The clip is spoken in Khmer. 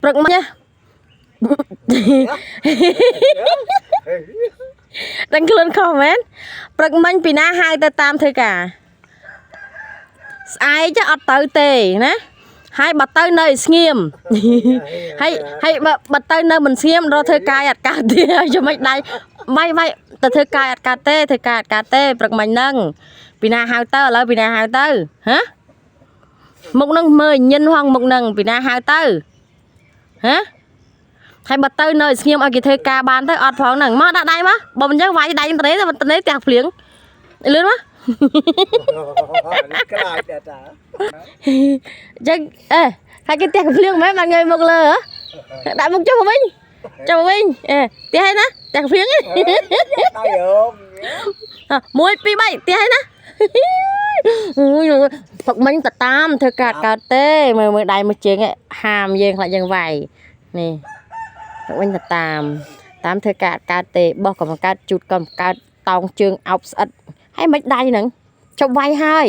ព្រឹកមិញដឹងខ្លួនខុសមែនព្រឹកមិញពីណាហៅទៅតាមធ្វើការស្អែកអត់ទៅទេណាហើយបើទៅនៅស្ងៀមហើយបើទៅនៅមិនស្ងៀមរកធ្វើការអត់កើតទេយ៉ាងម៉េចដៃវាយទៅធ្វើការអត់កើតទេធ្វើការអត់កើតទេព្រឹកមិញហ្នឹងពីណាហៅទៅឥឡូវពីណាហៅទៅហ៎មុខហ្នឹងមើលញិនហងមុខហ្នឹងពីណាហៅទៅហ៎ហើយបើទៅនៅស្ងៀមឲ្យគេធ្វើការបានទៅអត់ផងហ្នឹងមកដាក់ដៃមកបើមិនចឹងវាយដៃទៅនេះទៅនេះផ្ទះភ្លៀងលឿនមកខ្លាចតែតាចឹងហើយគេផ្ទះភ្លៀងមែនបានងាយមកលើហ៎ដាក់មុខចុះមកវិញចុះមកវិញផ្ទះហើយណាផ្ទះភ្លៀងដៃអូ1 2 3ផ្ទះហើយណាផឹកមិញទៅតាមធ្វើការកើតទេមើលដៃមើលជើងហាមយើងខ្លាចយើងវាយនេះផឹកមិញទៅតាមធ្វើការកើតទេបោះក៏បង្កើតជូតក៏បង្កើតតោងជើងអោបស្អិតហើយមិនដៃហ្នឹងឈប់វាយហើយ